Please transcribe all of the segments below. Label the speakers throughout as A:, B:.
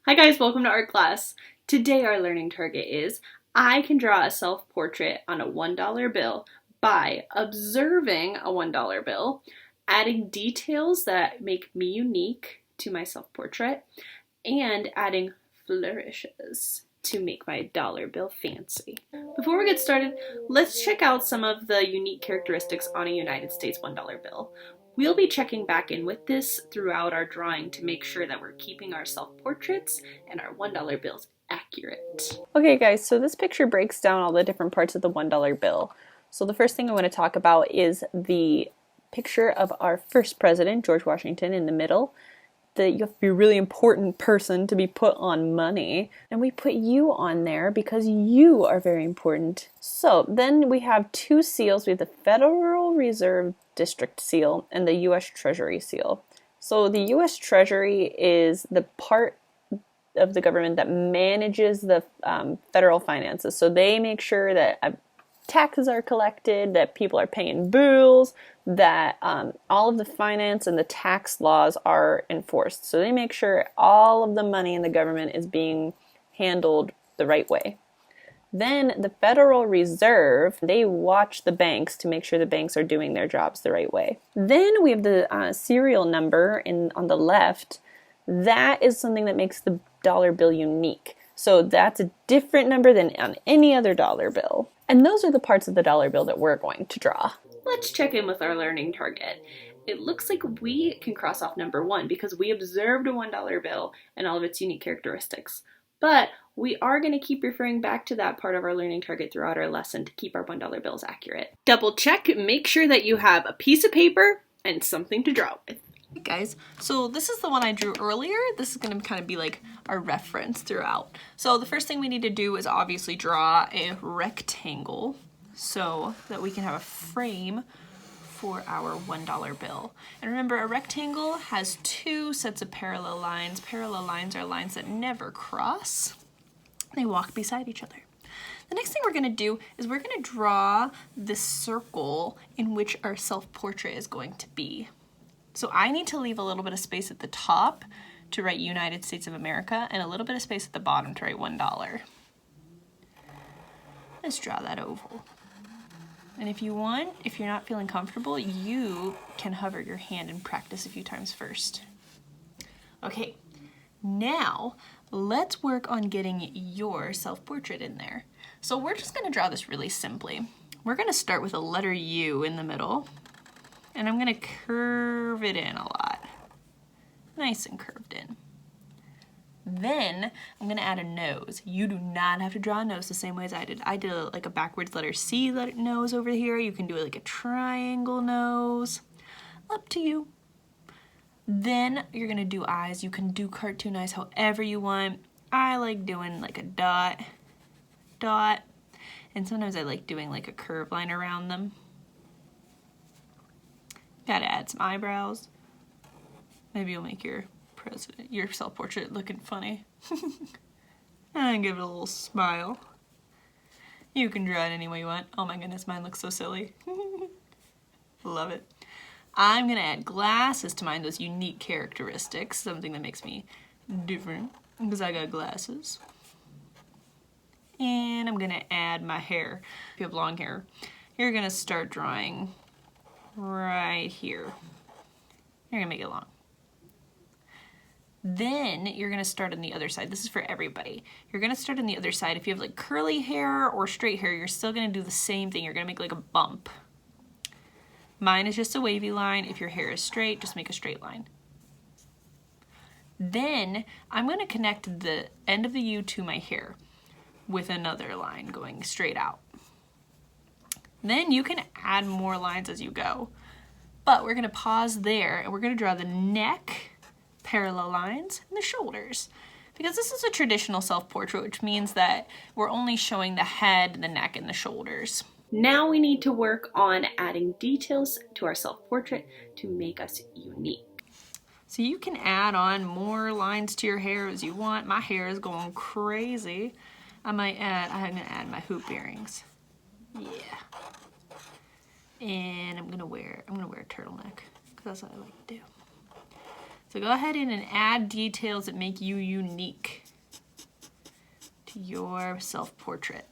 A: Hi guys, welcome to art class. Today our learning target is I can draw a self-portrait on a $1 bill by observing a $1 bill, adding details that make me unique to my self-portrait, and adding flourishes to make my dollar bill fancy. Before we get started, let's check out some of the unique characteristics on a United States $1 bill. We'll be checking back in with this throughout our drawing to make sure that we're keeping our self-portraits and our $1 bills accurate.
B: Okay guys, so this picture breaks down all the different parts of the $1 bill. So the first thing I want to talk about is the picture of our first president, George Washington, in the middle. You have to be a really important person to be put on money, and we put you on there because you are very important. So then we have two seals. We have the Federal Reserve District seal and the U.S. Treasury seal. So the U.S. Treasury is the part of the government that manages the federal finances. So they make sure that taxes are collected, that people are paying bills, that all of the finance and the tax laws are enforced. So they make sure all of the money in the government is being handled the right way. Then the Federal Reserve, they watch the banks to make sure the banks are doing their jobs the right way. Then we have the serial number on the left. That is something that makes the dollar bill unique. So that's a different number than on any other dollar bill. And those are the parts of the dollar bill that we're going to draw.
A: Let's check in with our learning target. It looks like we can cross off number 1 because we observed a $1 bill and all of its unique characteristics. But we are going to keep referring back to that part of our learning target throughout our lesson to keep our $1 bills accurate. Double check, make sure that you have a piece of paper and something to draw with.
B: Hey guys, so this is the one I drew earlier. This is going to kind of be like our reference throughout. So the first thing we need to do is obviously draw a rectangle so that we can have a frame for our $1 bill. And remember, a rectangle has two sets of parallel lines. Parallel lines are lines that never cross. They walk beside each other. The next thing we're going to do is we're going to draw the circle in which our self-portrait is going to be. So I need to leave a little bit of space at the top to write United States of America and a little bit of space at the bottom to write $1. Let's draw that oval. And if you want, if you're not feeling comfortable, you can hover your hand and practice a few times first. Okay, now let's work on getting your self-portrait in there. So we're just going to draw this really simply. We're going to start with a letter U in the middle. And I'm going to curve it in a lot. Nice and curved in. Then I'm going to add a nose. You do not have to draw a nose the same way as I did. I did like a backwards letter C nose over here. You can do it like a triangle nose. Up to you. Then you're going to do eyes. You can do cartoon eyes however you want. I like doing like a dot. And sometimes I like doing like a curved line around them. Gotta add some eyebrows. Maybe you'll make your self-portrait looking funny. And give it a little smile. You can draw it any way you want. Oh my goodness, mine looks so silly. Love it. I'm gonna add glasses to mine, those unique characteristics, something that makes me different, because I got glasses. And I'm gonna add my hair. If you have long hair, you're gonna start drawing right here. You're gonna make it long. Then you're gonna start on the other side. This is for everybody. You're gonna start on the other side. If you have like curly hair or straight hair, you're still gonna do the same thing. You're gonna make like a bump. Mine is just a wavy line. If your hair is straight, just make a straight line. Then I'm gonna connect the end of the U to my hair with another line going straight out. Then you can add more lines as you go. But we're gonna pause there and we're gonna draw the neck, parallel lines, and the shoulders. Because this is a traditional self-portrait, which means that we're only showing the head, the neck, and the shoulders.
A: Now we need to work on adding details to our self-portrait to make us unique.
B: So you can add on more lines to your hair as you want. My hair is going crazy. I'm gonna add my hoop earrings. Yeah. And I'm gonna wear a turtleneck because that's what I like to do. So go ahead in and add details that make you unique to your self-portrait.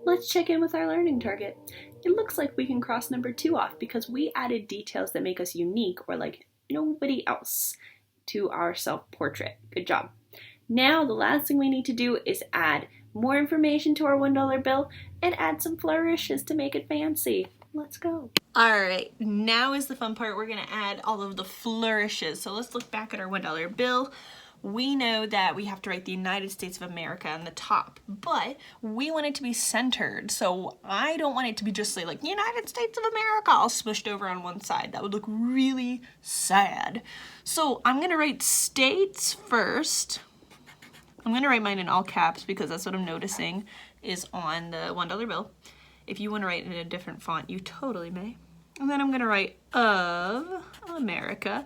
A: Let's check in with our learning target. It looks like we can cross number 2 off because we added details that make us unique or like nobody else to our self-portrait. Good job. Now the last thing we need to do is add more information to our $1 bill and add some flourishes to make it fancy. Let's go.
B: All right, now is the fun part. We're gonna add all of the flourishes. So let's look back at our $1 bill. We know that we have to write the United States of America on the top, but we want it to be centered. So I don't want it to be just like United States of America all smushed over on one side. That would look really sad. So I'm gonna write states first. I'm gonna write mine in all caps because that's what I'm noticing is on the $1 bill. If you wanna write in a different font, you totally may. And then I'm gonna write of America.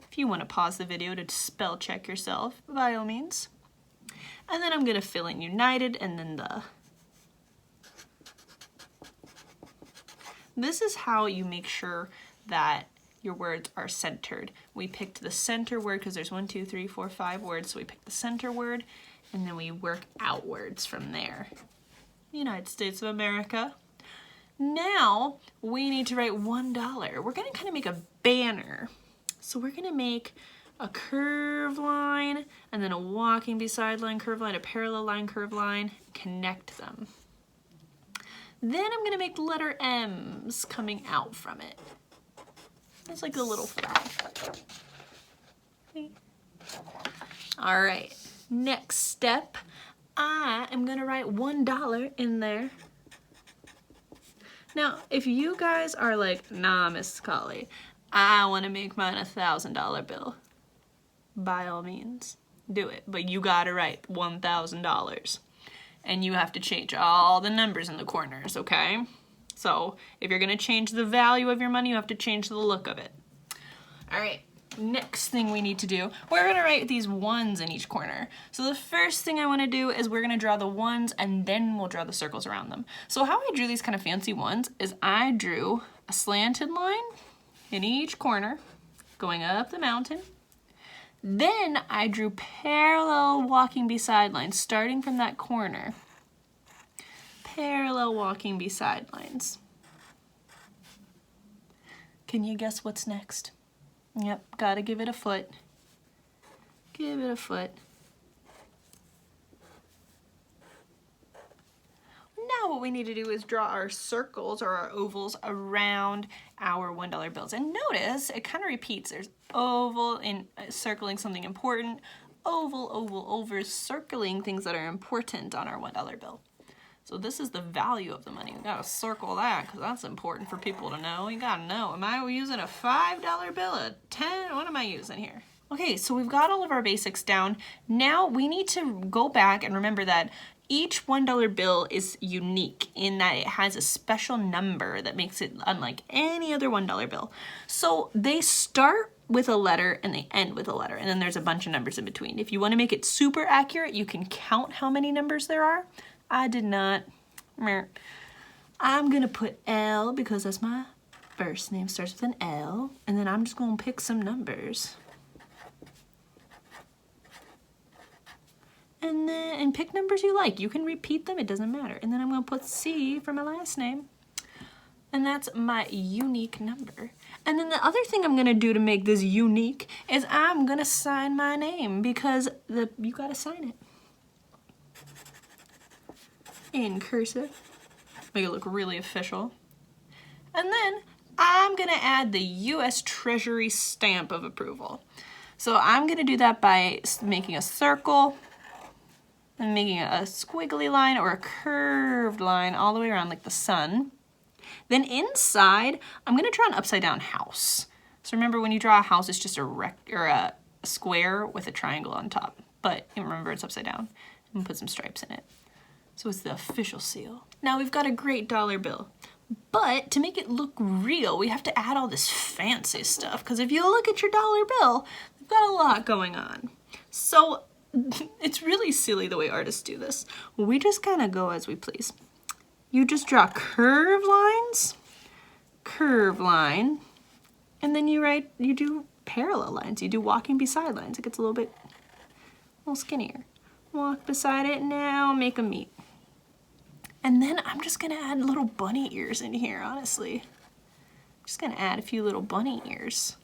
B: If you want to pause the video to spell check yourself, by all means. And then I'm going to fill in United and then the. This is how you make sure that your words are centered. We picked the center word because there's 1, 2, 3, 4, 5 words, so we picked the center word and then we work outwards from there. United States of America. Now we need to write $1. We're going to kind of make a banner. So we're gonna make a curved line and then a walking beside line, curved line, a parallel line, curved line, connect them. Then I'm gonna make the letter M's coming out from it. It's like a little flag. All right, next step, I am gonna write $1 in there. Now, if you guys are like, nah, Miss Colley, I want to make mine $1,000 bill. By all means, do it. But you gotta write $1,000. And you have to change all the numbers in the corners, okay? So if you're gonna change the value of your money, you have to change the look of it. All right, next thing we need to do, we're gonna write these ones in each corner. So the first thing I wanna do is we're gonna draw the ones and then we'll draw the circles around them. So how I drew these kind of fancy ones is I drew a slanted line in each corner, going up the mountain. Then I drew parallel walking beside lines, starting from that corner. Parallel walking beside lines. Can you guess what's next? Yep, gotta give it a foot. Give it a foot. Now what we need to do is draw our circles or our ovals around our $1 bills. And notice it kind of repeats. There's oval in circling something important, oval, oval, over, circling things that are important on our $1 bill. So this is the value of the money. We gotta circle that because that's important for people to know. You gotta know, am I using a $5 bill, a 10? What am I using here? Okay, so we've got all of our basics down. Now we need to go back and remember that each $1 bill is unique in that it has a special number that makes it unlike any other $1 bill. So they start with a letter and they end with a letter, and then there's a bunch of numbers in between. If you want to make it super accurate, you can count how many numbers there are. I did not. I'm gonna put L because that's my first name, starts with an L, and then I'm just gonna pick some numbers. And pick numbers you like. You can repeat them, it doesn't matter. And then I'm gonna put C for my last name. And that's my unique number. And then the other thing I'm gonna do to make this unique is I'm gonna sign my name because you gotta sign it. In cursive. Make it look really official. And then I'm gonna add the U.S. Treasury stamp of approval. So I'm gonna do that by making a circle, and making a squiggly line or a curved line all the way around like the sun. Then inside, I'm gonna draw an upside down house. So remember when you draw a house, it's just a square with a triangle on top. But remember it's upside down. And put some stripes in it. So it's the official seal. Now we've got a great $1 bill. But to make it look real, we have to add all this fancy stuff. Because if you look at your $1 bill, we've got a lot going on. So it's really silly the way artists do this. We just kind of go as we please. You just draw curved lines
A: curve line, and then you do parallel lines. You do walking beside lines. It gets a little skinnier. Walk beside it, now make them meet. And then I'm just gonna add little bunny ears in here, honestly. I'm just gonna add a few little bunny ears.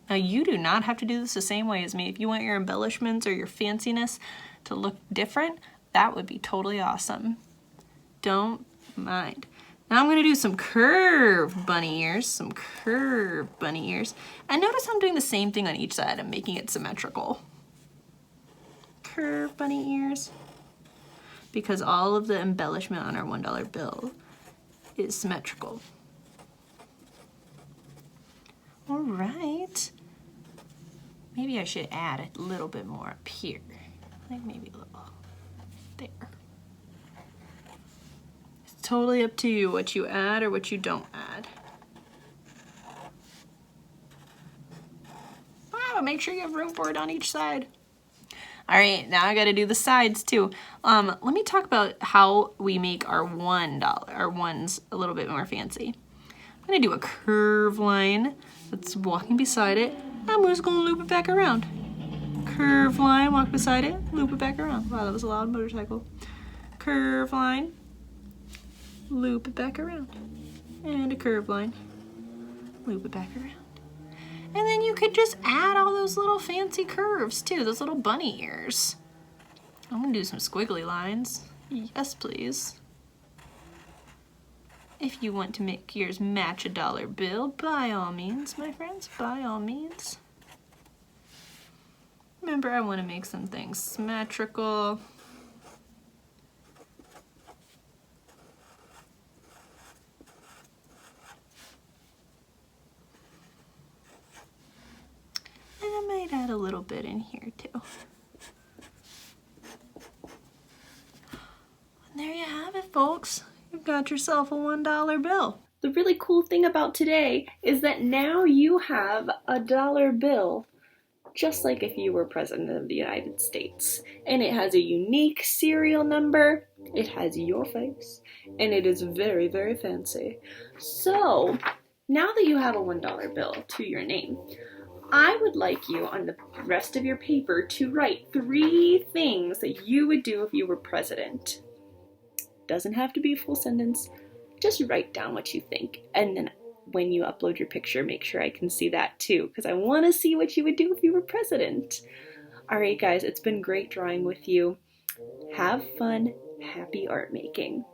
A: Now you do not have to do this the same way as me. If you want your embellishments or your fanciness to look different, that would be totally awesome. Don't mind. Now I'm gonna do some curved bunny ears, And notice I'm doing the same thing on each side. I'm making it symmetrical. Curved bunny ears. Because all of the embellishment on our $1 bill is symmetrical. All right. Maybe I should add a little bit more up here. Like maybe a little there. It's totally up to you what you add or what you don't add. Wow, make sure you have room for it on each side. All right, now I gotta do the sides too. Let me talk about how we make our our ones a little bit more fancy. I'm gonna do a curve line that's walking beside it. I'm just gonna loop it back around. Curve line, walk beside it, loop it back around. Wow, that was a loud motorcycle. Curve line, loop it back around. And a curve line, loop it back around. And then you could just add all those little fancy curves too, those little bunny ears. I'm gonna do some squiggly lines. Yes, please. If you want to make yours match a $1 bill, by all means, my friends, by all means. Remember, I want to make some things symmetrical. And I might add a little bit in here too. And there you have it, folks. You've got yourself a $1 bill. The really cool thing about today is that now you have a $1 bill just like if you were President of the United States. And it has a unique serial number, it has your face, and it is very, very fancy. So, now that you have a $1 bill to your name, I would like you on the rest of your paper to write 3 things that you would do if you were president. Doesn't have to be a full sentence, just write down what you think, and then when you upload your picture, make sure I can see that too, because I want to see what you would do if you were president. Alright guys, it's been great drawing with you. Have fun, happy art making.